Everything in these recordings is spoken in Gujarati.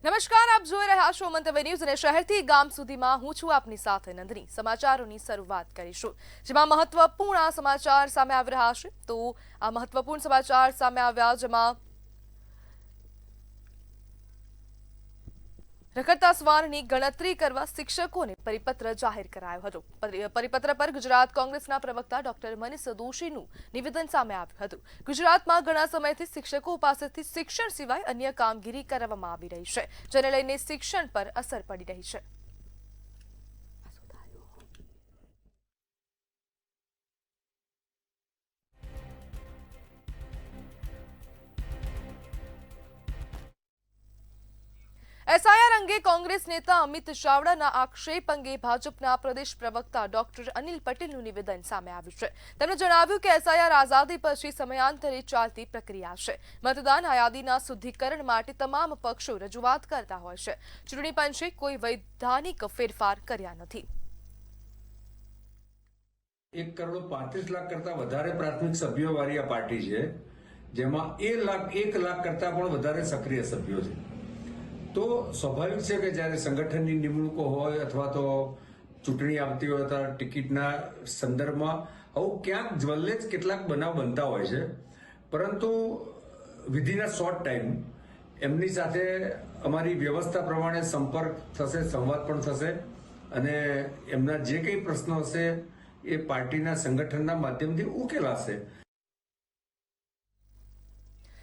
નમસ્કાર, આપ જોઈ રહ્યા છો મંતવ્ય ન્યૂઝ અને શહેરથી ગામ સુધીમાં હું છું આપની સાથે નંદની। સમાચારોની શરૂઆત કરીશું, જેમાં મહત્વપૂર્ણ સમાચાર સામે આવી રહ્યા છે। તો આ મહત્વપૂર્ણ સમાચાર સામે આવ્યા, જેમાં રખડતા શ્વાનની ગણતરી કરવા શિક્ષકોને પરિપત્ર જાહેર કરાયો હતો। પરિપત્ર પર ગુજરાત કોંગ્રેસના પ્રવક્તા ડોક્ટર મનીષ દોશીનું નિવેદન સામે આવ્યું હતું। ગુજરાતમાં ઘણા સમયથી શિક્ષકો પાસેથી શિક્ષણ સિવાય અન્ય કામગીરી કરવામાં આવી રહી છે, જેને લઈને શિક્ષણ પર અસર પડી રહી છે। एसआईआर अंगे कांग्रेस नेता अमित चावडाના આક્ષેપ અંગે ભાજપના પ્રદેશ પ્રવક્તા ડોક્ટર અનિલ પટેલનું નિવેદન સામે આવ્યું છે। તેમણે જણાવ્યું કે એસઆઈઆર આઝાદી પછી સમયાંતરે ચાલતી પ્રક્રિયા છે। મતદાન યાદીના શુદ્ધિકરણ માટે તમામ પક્ષો રજૂઆત કરતા હોય છે। ચૂંટણી પંચે કોઈ વૈધાનિક ફેરફાર કર્યા નથી। 1,35,00,000 કરતા વધારે પ્રાથમિક સભ્યોવાળી આ પાર્ટી છે, જેમાં 1,00,000 કરતા પણ વધારે સક્રિય સભ્યો છે। તો સ્વાભાવિક છે કે જ્યારે સંગઠનની નિમણૂકો હોય અથવા તો ચૂંટણી આવતી હોય તો ટિકિટના સંદર્ભમાં આવું ક્યાંક જ્વલ્લે જ કેટલાક બનાવ બનતા હોય છે, પરંતુ વિધિના શોર્ટ ટાઈમ એમની સાથે અમારી વ્યવસ્થા પ્રમાણે સંપર્ક થશે, સંવાદ પણ થશે અને એમના જે કંઈ પ્રશ્નો હશે એ પાર્ટીના સંગઠનના માધ્યમથી ઉકેલાશે।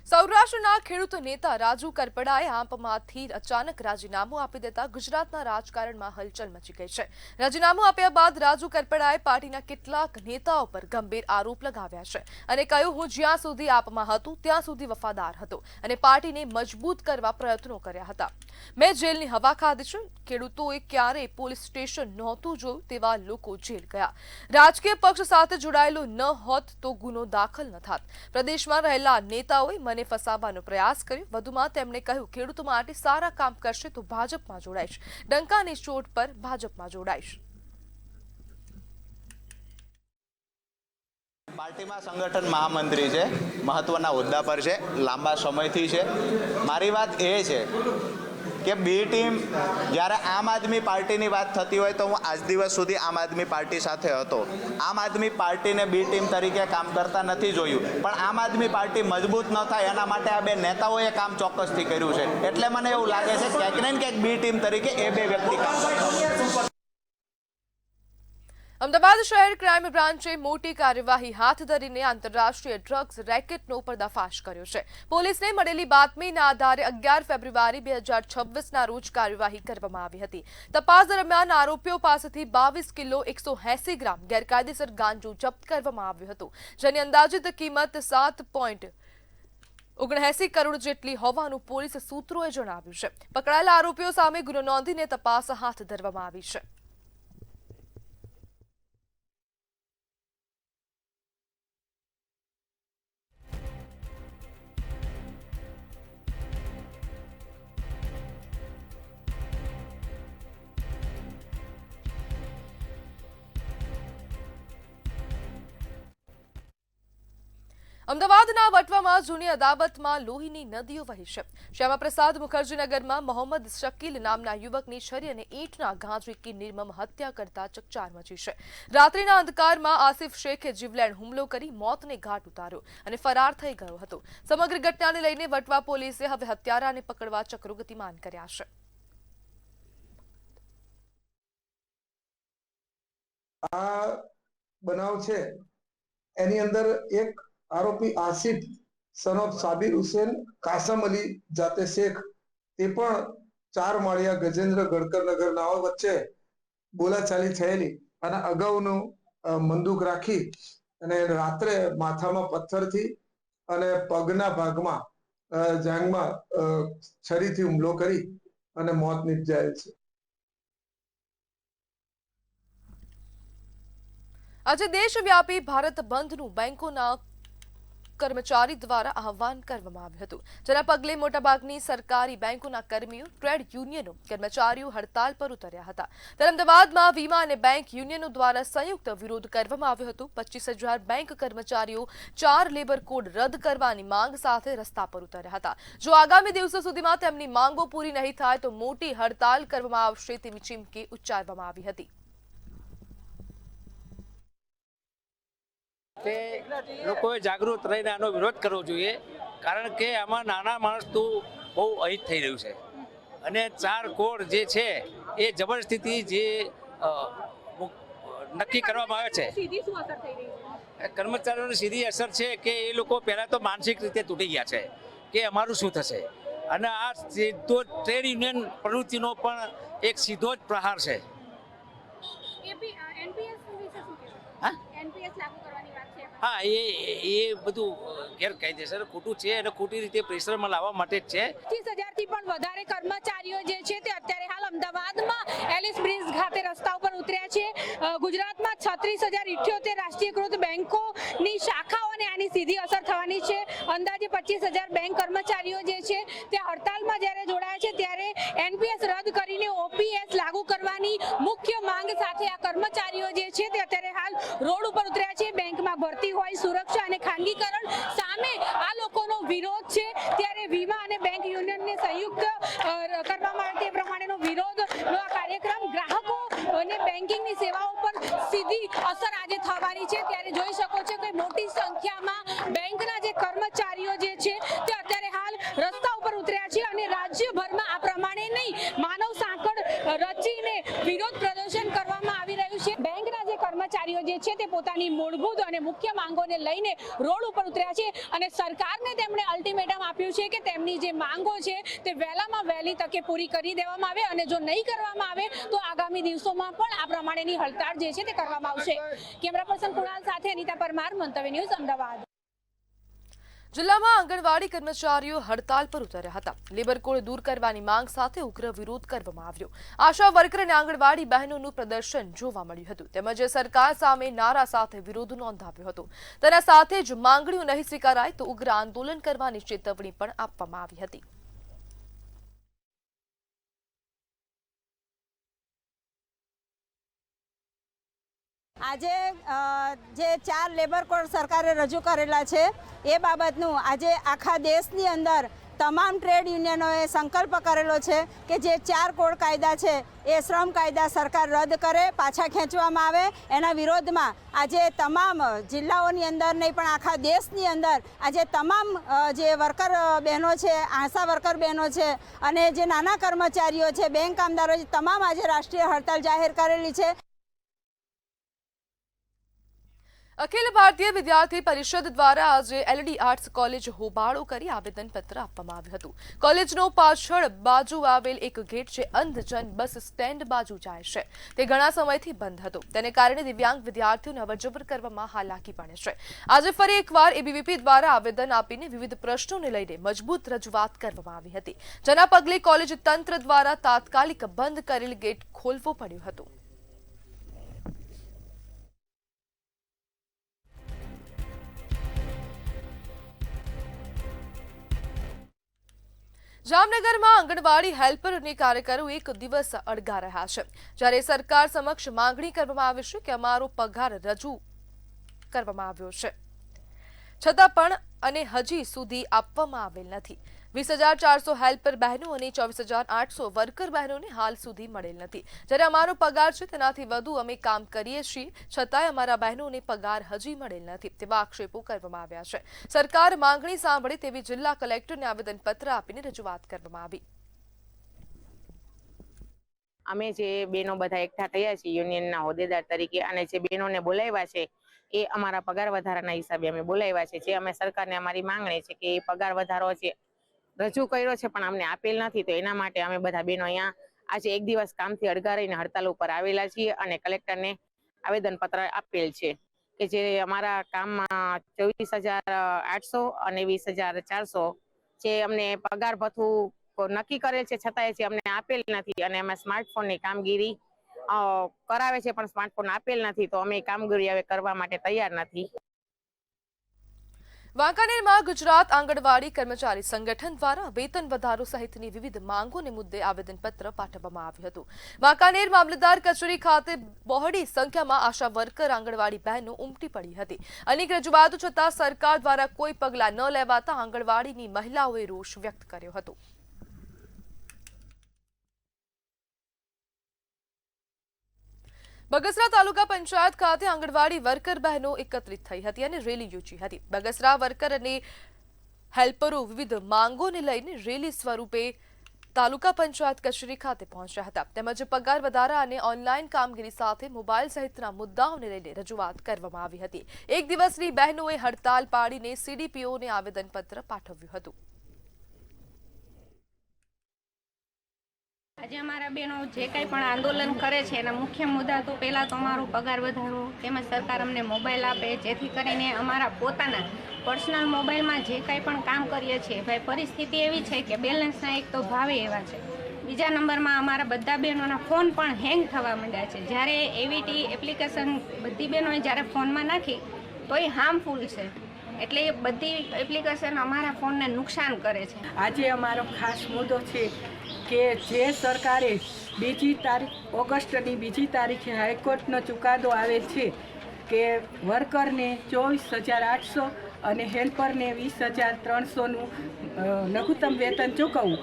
સૌરાષ્ટ્રના ખેડૂત નેતા રાજુ કરપડાએ આંપમાંથી અચાનક રાજીનામું આપી દેતા ગુજરાતના રાજકારણમાં હલચલ મચી ગઈ છે। રાજીનામું આપ્યા બાદ રાજુ કરપડાએ પાર્ટીના કેટલાક નેતાઓ પર ગંભીર આરોપ લગાવ્યા છે અને કહ્યું, હું જ્યાં સુધી આપમાં હતો ત્યાં સુધી વફાદાર હતો અને પાર્ટીને મજબૂત કરવા પ્રયત્નો કર્યા હતા। મેં જેલની હવા ખાધી છે। ખેડૂતોએ ક્યારેય પોલીસ સ્ટેશન નહોતું જોયું તેવા લોકો જેલ ગયા। રાજકીય પક્ષ સાથે જોડાયેલો ન હોત તો ગુનો દાખલ ન થાત। પ્રદેશમાં રહેલા નેતાઓએ મને ફસાવવાનો પ્રયાસ કર્યો। વધુમાં તેમણે કહ્યું, ખેડૂતો માટે સારા કામ કરશે તો ભાજપમાં જોડાઈશ, ડંકાની ચોટ પર ભાજપમાં જોડાઈશ। પાર્ટીમાં સંગઠન મહામંત્રી છે, મહત્વના હોદ્દા પર છે, લાંબા સમયથી છે। મારી વાત એ છે કે બી ટીમ જ્યારે આમ આદમી પાર્ટીની વાત થતી હોય તો હું આજ દિવસ સુધી આમ આદમી પાર્ટી સાથે હતો। આમ આદમી પાર્ટીને બી ટીમ તરીકે કામ કરતા નથી જોયું, પણ આમ આદમી પાર્ટી મજબૂત ન થાય એના માટે આ બે નેતાઓએ કામ ચોક્કસથી કર્યું છે। એટલે મને એવું લાગે છે ક્યાંક ને ક્યાંક બી ટીમ તરીકે એ બે વ્યક્તિ કામ કરતા। અમદાવાદ શહેર ક્રાઇમ બ્રાન્ચે મોટી કાર્યવાહી હાથ ધરીને આંતરરાષ્ટ્રીય ડ્રગ્સ રેકેટનો પર્દાફાશ કર્યો છે। પોલીસને મળેલી બાતમીના આધારે 11 ફેબ્રુઆરી 2026ના રોજ કાર્યવાહી કરવામાં આવી હતી। તપાસ દરમિયાન આરોપીઓ પાસેથી 22 કિલો 180 ગ્રામ ગેરકાયદેસર ગાંજો જપ્ત કરવામાં આવ્યું હતું, જેની અંદાજિત કિંમત 7.79 કરોડ જેટલી હોવાનું પોલીસ સૂત્રોએ જણાવ્યું છે। પકડાયેલા આરોપીઓ સામે ગુનો નોંધીને તપાસ હાથ ધરવામાં આવી છે। અમદાવાદના વટવામાં જૂની અદાવતમાં લોહીની નદીઓ વહી છે। શ્યામાપ્રસાદ મુખર્જી નગરમાં મોહમ્મદ શકીલ નામના યુવકની છરી અને ઈંટના ઘા ઝીકી નિર્મમ હત્યા કરતા ચકચાર મચી છે। રાત્રિના અંધકારમાં આસિફ શેખે જીવલેણ હુમલો કરી મોતને ઘાટ ઉતાર્યો અને ફરાર થઈ ગયો હતો। સમગ્ર ઘટનાને લઈને વટવા પોલીસે હવે હત્યારાને પકડવા ચક્રો ગતિમાન કર્યા છે। આ બનાવ છે એની અંદર એક આરોપી આસિફ સન ઓફ સાબિર હુસેન કાસમ અલી જાતે શેખ, તે પણ 4 માળિયા ગજેન્દ્ર ગડકર નગર નાઓ વચ્ચે બોલાચાલી થયેલી અને અગાઉનું બંદૂક રાખી અને રાત્રે માથામાં પથ્થરથી અને પગના ભાગમાં જાંઘમાં છરીથી હુમલો કરી અને મોત નિપજાયેલ છે। આજે દેશવ્યાપી ભારત બંધનું બેંકોના કર્મચારી દ્વારા આહવાન કરવામાં આવ્યું હતું, જેના પગલે મોટાભાગની સરકારી બેંકોના કર્મીઓ, ટ્રેડ યુનિયનો, કર્મચારીઓ હડતાલ પર ઉતર્યા હતા. ત્યારે અમદાવાદમાં વીમા અને બેંક યુનિયનો દ્વારા સંયુક્ત વિરોધ કરવામાં આવ્યો હતો. 25,000 બેંક કર્મચારીઓ 4 લેબર કોડ રદ કરવાની માંગ સાથે રસ્તા પર ઉતર્યા હતા. જો આગામી દિવસો સુધીમાં તેમની માંગો પૂરી નહીં થાય તો મોટી હડતાલ કરવામાં આવશે તેવી ચીમકી ઉચ્ચારવામાં આવી હતી. કે લોકોએ જાગૃત રહીને આનો વિરોધ કરવો જોઈએ, કારણ કે આમાં નાના માણસનું બહુ અહિત થઈ રહ્યું છે અને 4 કોડ જે છે એ જબરદસ્તીથી જે નક્કી કરવામાં આવે છે, કર્મચારીઓની સીધી અસર છે કે એ લોકો પહેલાં તો માનસિક રીતે તૂટી ગયા છે કે અમારું શું થશે, અને આ સીધો ટ્રેડ યુનિયન પ્રવૃત્તિનો પણ એક સીધો જ પ્રહાર છે. હા, એ બધું ગેરકાયદેસર ખોટું છે અને ખોટી રીતે પ્રેશરમાં લાવવા માટે જ છે. 25,000 થી પણ વધારે કર્મચારીઓ જે છે તે અત્યારે હાલ અમદાવાદમાં એલિસ બ્રિજ ખાતે રસ્તા ઉપર ઉતર્યા છે. ગુજરાતમાં 36,078 રાષ્ટ્રીયકૃત બેંકોની શાખાઓને આની સીધી અસર થવાની છે. અંદાજે 25,000 બેંક કર્મચારીઓ જે છે તે હડતાલમાં જ્યારે જોડાયા છે, ત્યારે એનપીએસ રદ કરીને ઓપીએસ લાગુ કરવાની મુખ્ય માંગ સાથે આ કર્મચારીઓ જે છે તે અત્યારે હાલ રોડ ઉપર ઉતર્યા છે. બેંકમાં ભરતી હોય, સુરક્ષા અને ખાનગીકરણ સામે આ લોકોનો વિરોધ છે. ત્યારે વીમા અને બેંક યુનિયનને સંયુક્ત કરવામાં આવે તે પ્રમાણેનો વિરોધનો આ કાર્યક્રમ ગ્રાહકો અને બેન્કિંગની સેવાઓ પર સીધી અસર આજે થવાની છે. ત્યારે જોઈ શકો છો કે મોટી સંખ્યામાં બેંકના જે કર્મચારીઓ જે છે તે અત્યારે હાલ રસ્તા ઉપર ઉતર્યા છે અને રાજ્યભરમાં આ પ્રમાણે નહીં, માનવ સાંકળ રચીને વિરોધ પ્રદર્શન કરવામાં આવી રહ્યું છે. બેંકના જે કર્મચારીઓ જે છે તે પોતાની મૂળભૂત અને મુખ્ય માંગોને લઈને રોડ ઉપર ઉતર્યા છે અને સરકારને તેમણે અલ્ટિમેટમ આપ્યું છે કે તેમની જે માંગો છે તે વહેલામાં વહેલી તકે પૂરી કરી દેવામાં આવે અને જો નહીં કરવામાં આવે તો આગામી દિવસોમાં પણ આ પ્રમાણેની હડતાળ જે છે તે કરવામાં આવશે. કેમેરા પર્સન કુણાલ સાથે અનિતા પરમાર, મંતવ્ય ન્યૂઝ, અમદાવાદ. જિલ્લામાં આંગણવાડી કર્મચારીઓ હડતાલ પર ઉતર્યા હતા. લેબર કોડ દૂર કરવાની માંગ સાથે ઉગ્ર વિરોધ કરવામાં આવ્યો. આશા વર્કર અને આંગણવાડી બહેનોનું પ્રદર્શન જોવા મળ્યું હતું, તેમજ સરકાર સામે નારા સાથે વિરોધ નોંધાવ્યો હતો. તેના સાથે જ માંગણીઓ નહીં સ્વીકારાય તો ઉગ્ર આંદોલન કરવાની ચેતવણી પણ આપવામાં આવી હતી. આજે જે 4 લેબર કોડ સરકારે રજૂ કરેલા છે એ બાબતનું આજે આખા દેશની અંદર તમામ ટ્રેડ યુનિયનોએ સંકલ્પ કરેલો છે કે જે 4 કોડ કાયદા છે એ શ્રમ કાયદા સરકાર રદ કરે, પાછા ખેંચવામાં આવે. એના વિરોધમાં આજે તમામ જિલ્લાઓની અંદર નહીં પણ આખા દેશની અંદર આજે તમામ જે વર્કર બહેનો છે, આશા વર્કર બહેનો છે અને જે નાના કર્મચારીઓ છે, બેંક કામદારો છે, તમામ આજે રાષ્ટ્રીય હડતાલ જાહેર કરેલી છે. અખિલ ભારતીય વિદ્યાર્થી પરિષદ દ્વારા આજે એલડી આર્ટ્સ કોલેજ હોબાળો કરી આવેદનપત્ર આપવામાં આવ્યું હતું. કોલેજનો પાછળ બાજુ આવેલ એક ગેટ છે અંધજન બસ સ્ટેન્ડ બાજુ જાય છે, તે ઘણા સમયથી બંધ હતો. તેને કારણે દિવ્યાંગ વિદ્યાર્થીઓને અવરજવર કરવામાં હાલાકી પડે છે. આજે ફરી એકવાર એબીવીપી દ્વારા આવેદન આપીને વિવિધ પ્રશ્નોને લઈને મજબૂત રજૂઆત કરવામાં આવી હતી, જેના પગલે કોલેજ તંત્ર દ્વારા તાત્કાલિક બંધ કરેલ ગેટ ખોલવો પડ્યો હતો. જામનગરમાં આંગણવાડી હેલ્પર અને કાર્યકરો એક દિવસ અડગા રહ્યા છે, જ્યારે સરકાર સમક્ષ માંગણી કરવામાં આવી છે કે અમારો પગાર રજૂ કરવામાં આવ્યો છે, છતાં પણ અને હજી સુધી આપવામાં આવેલ નથી. 20,400 હેલ્પર બહેનો અને 24,800 વર્કર બહેનોને હાલ સુધી મળેલ નથી. જ્યારે અમારો પગાર છે તેનાથી વધુ અમે કામ કરીએ છીએ, છતાંય અમારા બહેનોને પગાર હજી મળેલ નથી, તેવા આક્ષેપો કરવામાં આવ્યા છે. સરકાર માંગણી સાંભળે તેવી જિલ્લા કલેક્ટરને આવેદનપત્ર આપીને રજૂઆત કરવામાં આવી. અમે જે બહેનો બધા એકઠા થયા છીએ યુનિયનના હોદ્દેદાર તરીકે અને જે બહેનોને બોલાવ્યા છે એ અમારા પગાર વધારાના હિસાબે અમે બોલાવ્યા છે. જે અમે સરકારને અમારી માંગણી છે કે એ પગાર વધારો છે રજૂ કર્યો છે પણ અમને આપેલ નથી, તો એના માટે અમે બધા બહેનો અહીંયા આજે એક દિવસ કામથી અડગા રહીને હડતાલ ઉપર આવેલા છીએ અને કલેક્ટરને આવેદનપત્ર આપેલ છે કે જે અમારા કામમાં 24,800 અને 20,400 જે અમને પગાર ભથ્થું નક્કી કરેલ છે છતાંય જે અમને આપેલ નથી અને અમે સ્માર્ટફોનની કામગીરી કરાવે છે પણ સ્માર્ટફોન આપેલ નથી, તો અમે કામગીરી હવે કરવા માટે તૈયાર નથી. વાંકાનેરમાં ગુજરાત આંગણવાડી કર્મચારી સંગઠન દ્વારા વેતન વધારો સહિતની વિવિધ માંગોને મુદ્દે આવેદનપત્ર પાઠવવામાં આવ્યું હતું. વાંકાનેર મામલતદાર કચેરી ખાતે બહોળી સંખ્યામાં આશા વર્કર આંગણવાડી બહેનો ઉમટી પડી હતી. અનેક રજૂઆતો છતાં સરકાર દ્વારા કોઈ પગલાં ન લેવાતા આંગણવાડીની મહિલાઓએ રોષ વ્યક્ત કર્યો હતો. બગસરા તાલુકા પંચાયત ખાતે આંગણવાડી વર્કર બહેનો એકત્રિત થઈ હતી અને રેલી યોજી હતી. બગસરા વર્કર અને હેલ્પરો વિવિધ માંગોને લઈને રેલી સ્વરૂપે તાલુકા પંચાયત કચેરી ખાતે પહોંચ્યા હતા. તેમજ પગાર વધારા અને ઓનલાઈન કામગીરી સાથે મોબાઈલ સહિતના મુદ્દાઓને લઈને રજૂઆત કરવામાં આવી હતી. એક દિવસની બહેનોએ હડતાલ પાડીને સીડીપીઓને આવેદનપત્ર પાઠવ્યું હતું. આજે અમારા બહેનો જે કંઈ પણ આંદોલન કરે છે એના મુખ્ય મુદ્દા તો પહેલાં તો અમારો પગાર વધારો, તેમજ સરકાર અમને મોબાઈલ આપે, જેથી કરીને અમારા પોતાના પર્સનલ મોબાઈલમાં જે કંઈ પણ કામ કરીએ છીએ ભાઈ પરિસ્થિતિ એવી છે કે બેલેન્સના એક તો ભાવે એવા છે. બીજા નંબરમાં અમારા બધા બહેનોના ફોન પણ હેંગ થવા માંડ્યા છે. જ્યારે એવીટી એપ્લિકેશન બધી બહેનોએ જ્યારે ફોનમાં નાખી તો એ હાર્મફુલ છે, એટલે એ બધી એપ્લિકેશન અમારા ફોનને નુકસાન કરે છે. આજે અમારો ખાસ મુદ્દો છે કે જે સરકારે 2 ઓગસ્ટની 2 તારીખે હાઈકોર્ટનો ચુકાદો આવેલ છે કે વર્કરને 24,800 અને હેલ્પરને 20,300નું લઘુત્તમ વેતન ચૂકવવું.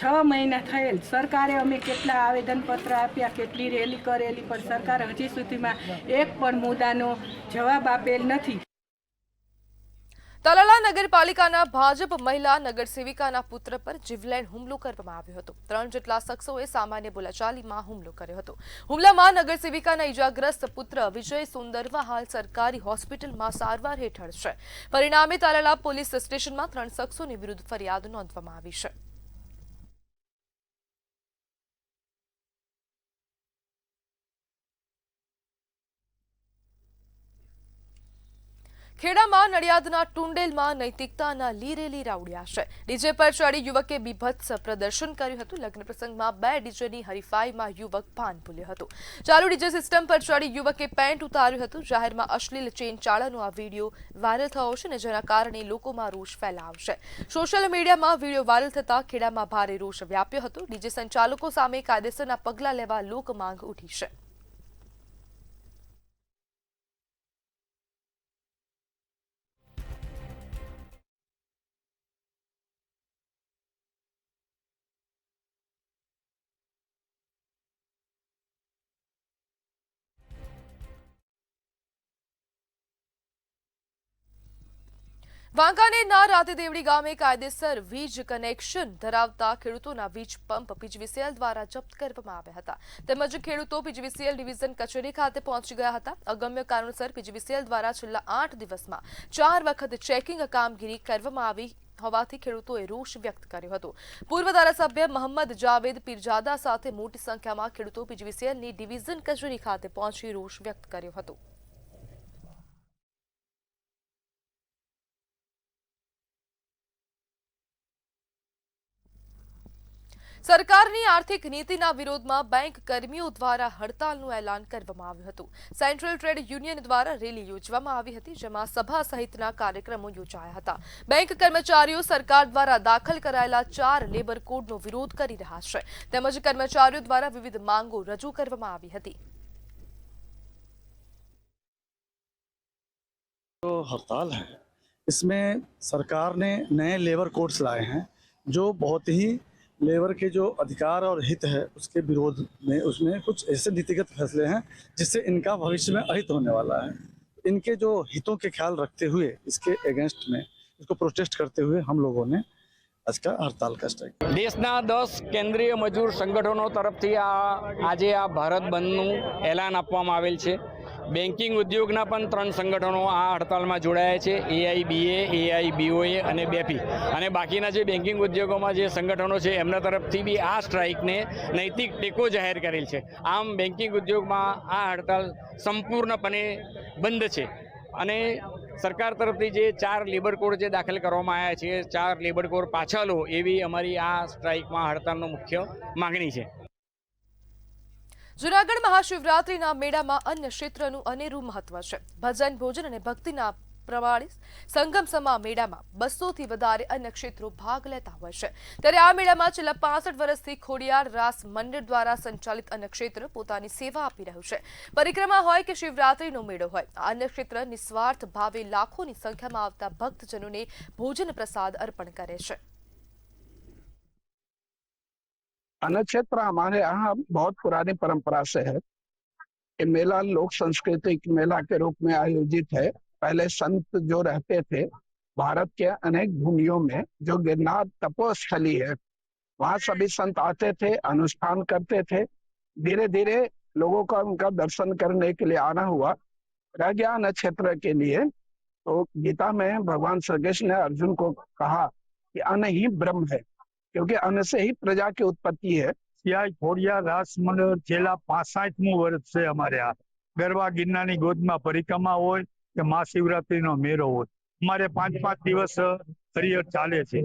6 મહિના થયેલ, સરકારે અમે કેટલા આવેદનપત્ર આપ્યા, કેટલી રેલી કરેલી, પણ સરકાર હજી સુધીમાં એક પણ મુદ્દાનો જવાબ આપેલ નથી. તાલાલા નગરપાલિકાના ભાજપ મહિલા નગરસેવિકાના પુત્ર પર જીવલેણ હુમલો કરવામાં આવ્યો હતો. 3 જેટલા શખ્સોએ સામાન્ય બોલાચાલીમાં હુમલો કર્યો હતો. હુમલામાં નગરસેવિકાના ઇજાગ્રસ્ત પુત્ર વિજય સુંદરવા હાલ સરકારી હોસ્પિટલમાં સારવાર હેઠળ છે. પરિણામે તાલાલા પોલીસ સ્ટેશનમાં 3 શખ્સોની વિરુદ્ધ ફરિયાદ નોંધવામાં આવી છે. ખેડામાં નડિયાદના ટુંડેલમાં નૈતિકતાના લીરે લીરા ઉડ્યા છે. ડીજે પર ચડી યુવકે બીભત્સ પ્રદર્શન કર્યું હતું. લગ્ન પ્રસંગમાં 2 ડીજેની હરીફાઈમાં યુવક ભાન ભૂલ્યો હતો. ચાલુ ડીજે સિસ્ટમ પર ચડી યુવકે પેન્ટ ઉતાર્યું હતું. જાહેરમાં અશ્લીલ ચેન ચાળાનો આ વિડીયો વાયરલ થયો છે અને જેના કારણે લોકોમાં રોષ ફેલાવશે. સોશિયલ મીડિયામાં વિડીયો વાયરલ થતા ખેડામાં ભારે રોષ વ્યાપ્યો હતો. ડીજે સંચાલકો સામે કાયદેસરના પગલાં લેવા લોક માંગ ઉઠી છે. વાંકાનેરના રાતીદેવડી ગામે કાયદેસર વીજ કનેક્શન ધરાવતા ખેડૂતોના વીજ પંપ પીજીવીસીએલ દ્વારા જપ્ત કરવામાં આવ્યા હતા. તેમજ ખેડૂતો પીજીવીસીએલ ડિવિઝન કચેરી ખાતે પહોંચી ગયા હતા. અગમ્ય કારણોસર પીજીવીસીએલ દ્વારા છેલ્લા 8 દિવસમાં 4 વખત ચેકિંગ કામગીરી કરવામાં આવી હોવાથી ખેડૂતોએ રોષ વ્યક્ત કર્યો હતો. પૂર્વ ધારાસભ્ય મોહમ્મદ જાવેદ પીરજાદા સાથે મોટી સંખ્યામાં ખેડૂતો પીજીવીસીએલની ડિવિઝન કચેરી ખાતે પહોંચી રોષ વ્યક્ત કર્યો હતો. સરકારની આર્થિક નીતિના વિરોધમાં બેંક કર્મીઓ દ્વારા હડતાલનું એલાન કરવામાં આવ્યું હતું. સેન્ટ્રલ ટ્રેડ યુનિયન દ્વારા રેલી યોજવામાં આવી હતી, જેમાં સભા સહિતના કાર્યક્રમો યોજાયા હતા. બેંક કર્મચારીઓ સરકાર દ્વારા દાખલ કરાયેલા 4 લેબર કોડનો વિરોધ કરી રહ્યા છે. તેમજ કર્મચારીઓ દ્વારા વિવિધ માંગો રજૂ કરવામાં આવી હતી. जो हड़ताल है इसमें सरकार ने नए लेबर कोड्स लाए हैं जो बहुत ही लेबर के जो अधिकार और हित है उसके विरोध में उसमें कुछ ऐसे नीतिगत फैसले हैं जिससे इनका भविष्य में अहित होने वाला है. इनके जो हितों के ख्याल रखते हुए इसके अगेंस्ट में इसको प्रोटेस्ट करते हुए हम लोगों ने आज का हड़ताल का स्ट्राइक. દેશના 10 કેન્દ્રીય મજૂર સંગઠનો તરફથી આજે આ ભારત બંધનું એલાન આપવામાં આવેલ છે. બેન્કિંગ ઉદ્યોગના પણ 3 સંગઠનો આ હડતાલમાં જોડાયા છે, AIBA, AIBOA અને બેપી. અને બાકીના જે બેન્કિંગ ઉદ્યોગોમાં જે સંગઠનો છે એમના તરફથી બી આ સ્ટ્રાઇકને નૈતિક ટેકો જાહેર કરેલ છે. આમ બેન્કિંગ ઉદ્યોગમાં આ હડતાલ સંપૂર્ણપણે બંધ છે. અને સરકાર તરફથી જે 4 લેબર કોડ જે દાખલ કરવામાં આવ્યા છે, 4 લેબર કોડ પાછા લો એવી અમારી આ સ્ટ્રાઇકમાં હડતાલનો મુખ્ય માંગણી છે. જૂનાગઢ મહાશિવરાત્રીના મેળામાં અન્ય ક્ષેત્રનું અનેરું મહત્વ છે. ભજન, ભોજન અને ભક્તિના પ્રમાણે સંગમ સમા મેળામાં 200થી વધારે અન્ય ક્ષેત્રો ભાગ લેતા હોય છે, ત્યારે આ મેળામાં છેલ્લા 65 વર્ષથી ખોડિયાર રાસ મંડળ દ્વારા સંચાલિત અન્ય ક્ષેત્ર પોતાની સેવા આપી રહ્યું છે. પરિક્રમા હોય કે શિવરાત્રીનો મેળો હોય, આ અન્ય ક્ષેત્ર નિસ્વાર્થ ભાવે લાખોની સંખ્યામાં આવતા ભક્તજનોને ભોજન प्रसाद अर्पण करे छे. अन्न क्षेत्र हमारे यहाँ बहुत पुरानी परंपरा से है. ये मेला लोक सांस्कृतिक मेला के रूप में आयोजित है. पहले संत जो रहते थे भारत के अनेक भूमियों में, जो गिरनार तपोस्थली है, वहाँ सभी संत आते थे, अनुष्ठान करते थे. धीरे धीरे लोगों का उनका दर्शन करने के लिए आना हुआ. रह गया अन्न क्षेत्र के लिए, तो गीता में भगवान श्री कृष्ण ने अर्जुन को कहा कि अन्न ही ब्रह्म है, क्योंकि अन्न से ही प्रजा की उत्पत्ति है. यहाँ खोडियार रास मंडल छेल्ला 65मुं वर्ष से हमारे आ गरबा गिरनाરની ગોદમાં પરિક્રમા હોય કે મહાશિવરાત્રીનો મેળો હોય, અમારે 5-5 દિવસ હરિહર ચાલે છે.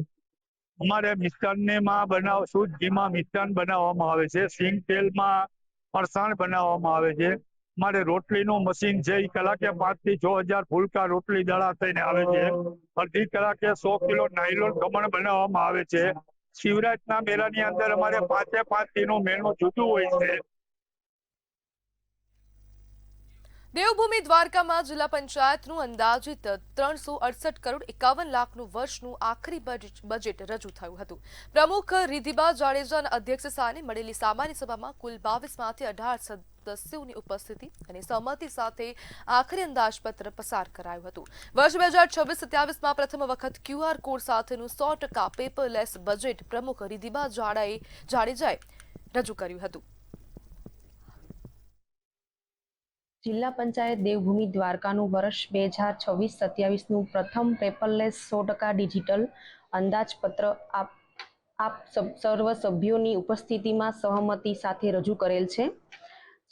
અમારે મિષ્ટાનમાં શુદ્ધ ઘીમાં મિષ્ટાન બનાવવામાં આવે છે, સિંગ તેલમાં ફરસાણ બનાવવામાં આવે છે. અમારે રોટલીનું મશીન છે, એ કલાકે 5 થી 6000 ફૂલકા રોટલી દળા થઈને આવે છે. અડધી કલાકે 100 કિલો નાયલોન ખમણ બનાવવામાં આવે છે. શિવરાત્રીના મેળાની અંદર અમારે 5 દિનનો મેળો જુદું હોય છે. દેવભૂમિ દ્વારકામાં જિલ્લા પંચાયતનું અંદાજિત 368 કરોડ 51 લાખનું વર્ષનું આખરી બજેટ રજૂ થયું હતું. પ્રમુખ રિધિબા જાડેજાના અધ્યક્ષસ્થાને મળેલી સામાન્ય સભામાં કુલ 22માંથી 18 સદસ્યોની ઉપસ્થિતિ અને સહમતિ સાથે આખરી અંદાજપત્ર પસાર કરાયું હતું. વર્ષ 2026-27માં પ્રથમ વખત QR કોડ સાથેનું 100% પેપરલેસ બજેટ પ્રમુખ રિધિબા જાડેજાએ રજૂ કર્યું હતું. જિલ્લા પંચાયત દેવભૂમિ દ્વારકાનું વર્ષ 2026-27નું પ્રથમ પેપરલેસ 100% ડિજિટલ અંદાજપત્ર આપ સર્વ સભ્યોની ઉપસ્થિતિમાં સહમતિ સાથે રજૂ કરેલ છે.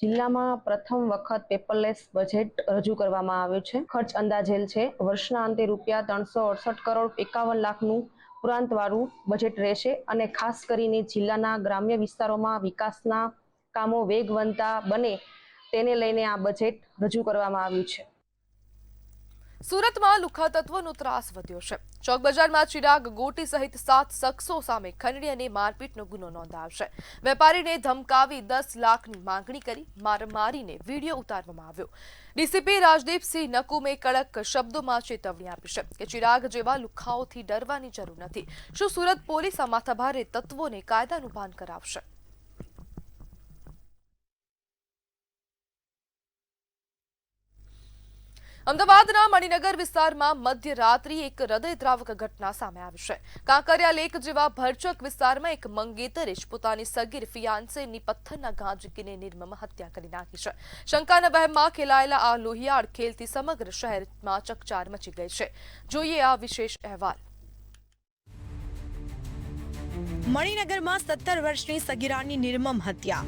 જિલ્લામાં પ્રથમ વખત પેપરલેસ બજેટ રજૂ કરવામાં આવ્યો છે. ખર્ચ અંદાજેલ છે. વર્ષના અંતે રૂપિયા 368 કરોડ 51 લાખનું પુરાંતવાળું બજેટ રહેશે અને ખાસ કરીને જિલ્લાના ગ્રામ્ય વિસ્તારોમાં વિકાસના કામો વેગવંતા બને તેને લઈને આ બજેટ રજૂ કરવામાં આવ્યું છે. સુરતમાં લુખ્ખા તત્વોનો ત્રાસ વધ્યો છે. ચોક બજારમાં ચિરાગ ગોટી સહિત 7 શખ્સો સામે ખંડણી અને મારપીટનો ગુનો નોંધાયો છે. વેપારીને ધમકાવી 10 લાખની માંગણી કરી મારીને વિડીયો ઉતારવામાં આવ્યો. ડીસીપી રાજદીપસિંહ નકુમે કડક શબ્દોમાં ચેતવણી આપી છે કે ચિરાગ જેવા લુખ્ખાઓથી ડરવાની જરૂર નથી. શું સુરત પોલીસ આ માથાભારે તત્વોને કાયદાનું ભાન કરાવશે? અમદાવાદના મણિનગર વિસ્તારમાં મધ્યરાત્રિ એક હૃદયદ્રાવક ઘટના સામે આવી છે. કાંકરિયા લેક જેવા ભરચક વિસ્તારમાં એક મંગેતરે જ પોતાની સગીર ફિયાન્સેની પથ્થરના ઘા ઝીકીને નિર્મમ હત્યા કરી નાખી છે. શંકાના વહેમમાં ખેલાયેલા આ લોહિયાળ ખેલથી સમગ્ર શહેરમાં ચકચાર મચી ગઈ છે. જોઈએ આ વિશેષ અહેવાલ. મણિનગરમાં 17 વર્ષની સગીરાની નિર્મમ હત્યા.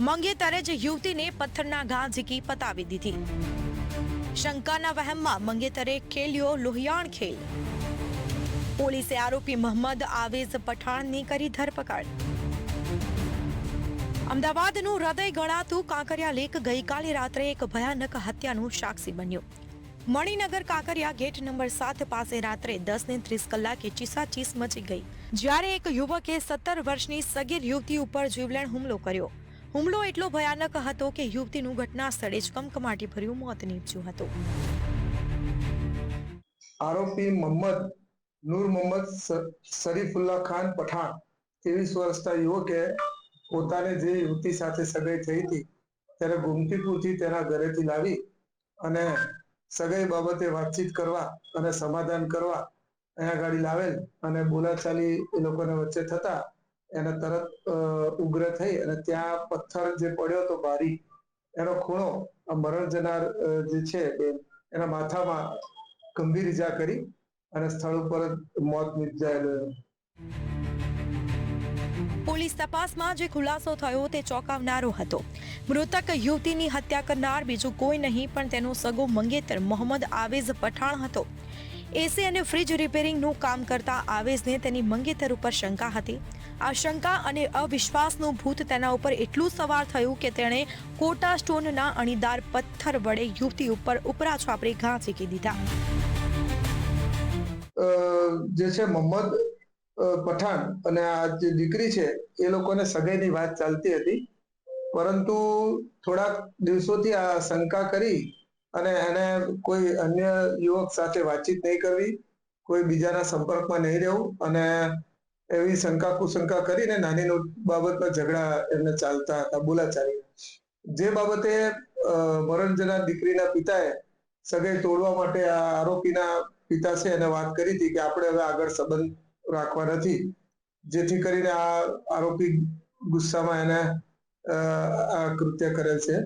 મંગેતરે જ યુવતીને પથ્થરના ઘા ઝીકી પતાવી દીધી. શંકાના વહેમમાં મંગેતરે ખેલ્યો લોહિયાળ ખેલ. પોલીસે આરોપી મોહમ્મદ આવેઝ પઠાણની કરી ધરપકડ. અમદાવાદનું હૃદય ગણાતું કાંકરિયા લેક ગઈકાલે રાત્રે એક ભયાનક હત્યાનું સાક્ષી બન્યું. મણિનગર કાંકરિયા ગેટ નંબર 7 પાસે રાત્રે 10:30 કલાકે ચીસાચીસ મચી ગઈ, જ્યારે એક યુવકે 17 વર્ષની સગીર યુવતી ઉપર જીવલેણ હુમલો કર્યો. હુમલો એટલો ભયાનક હતો કે યુવતીનું ઘટના સ્થળે જ કમકમાટીભર્યું મોત નીપજ્યું હતું. આરોપી મોહમ્મદ નૂર મોહમ્મદ શરીફુલ્લા ખાન પઠાણ 23 વર્ષના યુવકે પોતાને જે યુવતી સાથે સગાઈ થઈ હતી ત્યારે ગોમતીપુરથી તેના ઘરેથી લાવી અને સગાઈ બાબતે વાતચીત કરવા અને સમાધાન કરવા અહીંયા ગાડી લાવેલ અને બોલાચાલી એ લોકોને વચ્ચે થતા એને તરત ઉગ્ર થઈ અને ત્યાં પથ્થર જે પડ્યો હતો ભારી, એનો ખૂણો મરણ જનાર જે છે એના માથામાં ગંભીર ઈજા કરી અને સ્થળ ઉપર મોત નિપજાયેલું. પોલીસ તપાસમાં જે ખુલાસો થયો તે ચોંકાવનારો હતો. મૃતક યુવતીની હત્યા કરનાર બીજું કોઈ નહીં પણ તેનો સગો મંગેતર મોહમ્મદ આવેઝ પઠાણ હતો. એસી અને ફ્રીજ રિપેરિંગનું કામ કરતા આવેઝને તેની મંગેતર ઉપર શંકા હતી આ શંકા અને અવિશ્વાસનું ભૂત તેના ઉપર એટલું સવાર થયું કે તેણે કોટા સ્ટોનના અણીદાર પથ્થર વડે યુવતી ઉપર ઉપરા છાપરી ઘા ઝીકી દીધા. જે છે મોહમ્મદ પઠાણ અને આ જે દીકરી છે એ લોકોને સગાઈની વાત ચાલતી હતી, પરંતુ થોડાક દિવસોથી આ શંકા કરી અને એને કોઈ અન્ય યુવક સાથે વાતચીત નહીં કરવી, કોઈ બીજાના સંપર્કમાં નહીં રહેવું અને એવી શંકા કુશંકા કરીને નાની બાબતમાં ઝઘડા એમને ચાલતા હતા, બોલાચાલી. જે બાબતે મરણજના દીકરીના પિતાએ સગાઈ તોડવા માટે આ આરોપીના પિતા છે એને વાત કરી હતી કે આપણે હવે આગળ સંબંધ રાખવા નથી, જેથી કરીને આ આરોપી ગુસ્સામાં એને આ કૃત્ય કરેલ છે.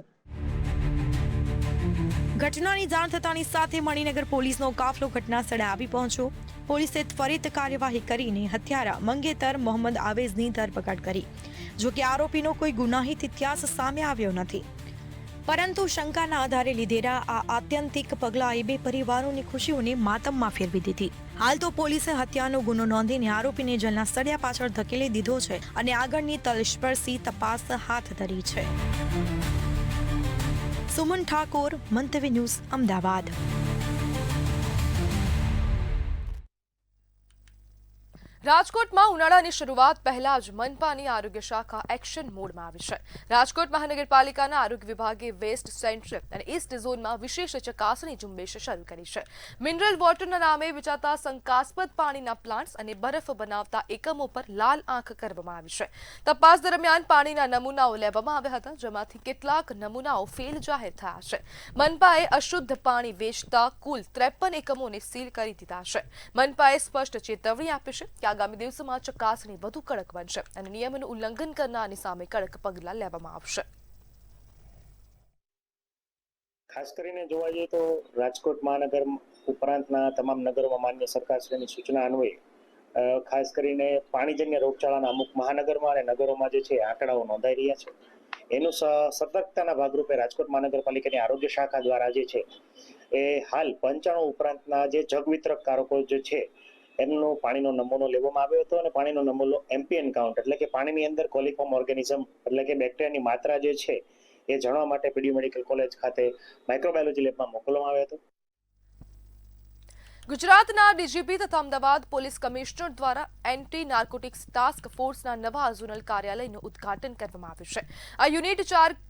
ઘટનાની જાણ થતાની સાથે મણિનગર પોલીસનો કાફલો ઘટના સ્થળે આવી પહોંચ્યો. પોલીસે ત્વરિત કાર્યવાહી કરીને હત્યારા મંગેતર મોહમ્મદ આવેઝની ધરપકડ કરી. જો કે આરોપીનો કોઈ ગુનાહિત ઇતિહાસ સામે આવ્યો નથી, પરંતુ શંકાના આધારે લીધેલા આ આત્યંતિક પગલાએ બે પરિવારોની ખુશીઓને માતમમાં ફેરવી દીધી. હાલ તો પોલીસે હત્યાનો ગુનો નોંધીને આરોપીને જેલના સળિયા પાછળ ધકેલી દીધો છે અને આગળની તલસ્પર્શી તપાસ હાથ ધરી છે. સુમન ઠાકોર, મંતવ્ય ન્યૂઝ, અમદાવાદ. રાજકોટમાં ઉનાળાની શરૂઆત પહેલા જ મનપાની આરોગ્ય શાખા એક્શન મોડમાં આવી છે. રાજકોટ મહાનગરપાલિકાના આરોગ્ય વિભાગે વેસ્ટ સેન્ટ્રલ અને ઈસ્ટ ઝોનમાં વિશેષ ચકાસણી ઝુંબેશ શરૂ કરી છે. મિનરલ વોટરના નામે વેચાતા શંકાસ્પદ પાણીના પ્લાન્ટ્સ અને બરફ બનાવતા એકમો પર લાલ આંખ કરવામાં આવી છે. તપાસ દરમિયાન પાણીના નમૂનાઓ લેવામાં આવ્યા હતા, જેમાંથી કેટલાક નમૂનાઓ ફેલ જાહેર થયા છે. મનપાએ અશુદ્ધ પાણી વેચતા કુલ 53 એકમોને સીલ કરી દીધા છે. મનપાએ સ્પષ્ટ ચેતવણી આપી છે કે આગામી દિવસોમાં ચકાસણી વધુ કડક બનશે અને નિયમોનું ઉલ્લંઘન કરનારની સામે કડક પગલાં લેવામાં આવશે. ખાસ કરીને જોવા જઈએ તો રાજકોટ મહાનગર ઉપરાંતના તમામ નગરોમાં માન્ય સરકારશ્રીની સૂચના અન્વયે ખાસ કરીને પાણીજન્ય રોગચાળાના અમુક મહાનગરમાં અને નગરોમાં જે છે આંકડાઓ નોંધાઈ રહ્યા છે. એનું સતર્કતાના ભાગરૂપે રાજકોટ મહાનગરપાલિકાની આરોગ્ય શાખા દ્વારા જે છે એ હાલ 95 ઉપરાંતના જે જગ વિતરક કારકો જે છે એમનો પાણીનો નમૂનો લેવામાં આવ્યો હતો અને પાણીનો નમૂનો એમપીએન કાઉન્ટ એટલે કે પાણીની અંદર કોલિફોર્મ ઓર્ગેનિઝમ એટલે કે બેક્ટેરિયાની માત્રા જે છે એ જાણવા માટે પીડી મેડિકલ કોલેજ ખાતે માઇક્રોબાયોલોજી લેબમાં મોકલવામાં આવ્યો હતો. ગુજરાતના ડીજીપી તથા અમદાવાદ પોલીસ કમિશનર દ્વારા એન્ટી નાર્કોટિક્સ ટાસ્ક ફોર્સના નવા ઝોનલ કાર્યાલયનું ઉદ્ઘાટન કરવામાં આવ્યું છે. આ યુનિટ 4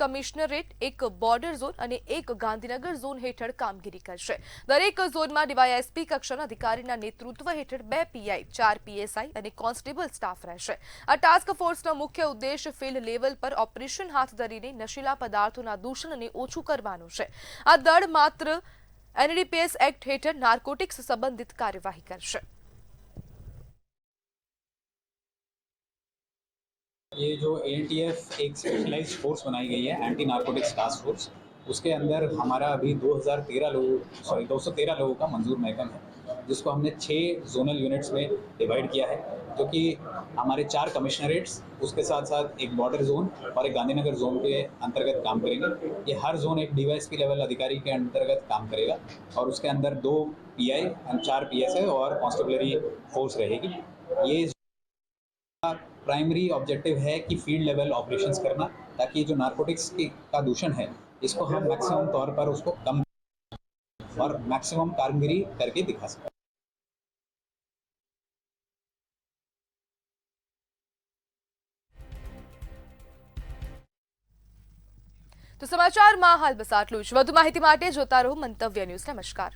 કમિશનરેટ, એક બોર્ડર ઝોન અને એક ગાંધીનગર ઝોન હેઠળ કામગીરી કરશે. દરેક ઝોનમાં ડીવાયએસપી કક્ષાના અધિકારીના નેતૃત્વ હેઠળ 2 પીઆઈ, 4 પીએસઆઈ અને કોન્સ્ટેબલ સ્ટાફ રહેશે. આ ટાસ્ક ફોર્સનો મુખ્ય ઉદ્દેશ ફિલ્ડ લેવલ પર ઓપરેશન હાથ ધરીને નશીલા પદાર્થોના દૂષણને ઓછું કરવાનો છે. આ દળ માત્ર એનડીપીએસ એક્ટ હેઠળ નાર્કોટિક્સ સંબંધિત કાર્યવાહી કરશે. ये जो एनटीएफ एक स्पेशलाइज्ड फोर्स बनाई गई है, एंटी नार्कोटिक्स टास्क फोर्स, उसके अंदर हमारा अभी 213 लोगों का मंजूर महकम है, जिसको हमने 6 जोनल यूनिट्स में डिवाइड किया है, जो कि हमारे 4 कमिश्नरेट्स, उसके साथ साथ एक बॉर्डर जोन और एक गांधीनगर जोन के अंतर्गत काम करेंगे. ये हर जोन एक डीवाईएसपी लेवल अधिकारी के अंतर्गत काम करेगा और उसके अंदर 2 पीआई, 4 पीएसआई और कांस्टेबलरी फोर्स रहेगी. ये प्राइमरी ऑब्जेक्टिव है कि फील्ड लेवल ऑपरेशंस करना, ताकि जो नार्कोटिक्स का दूषण है इसको हम मैक्सिमम तौर पर उसको कम और मैक्सिमम कामगिरी करके दिखा सकें. તો સમાચારમાં હાલ બસ આટલું જ. વધુ માહિતી માટે જોતા રહો મંતવ્ય ન્યૂઝ. નમસ્કાર.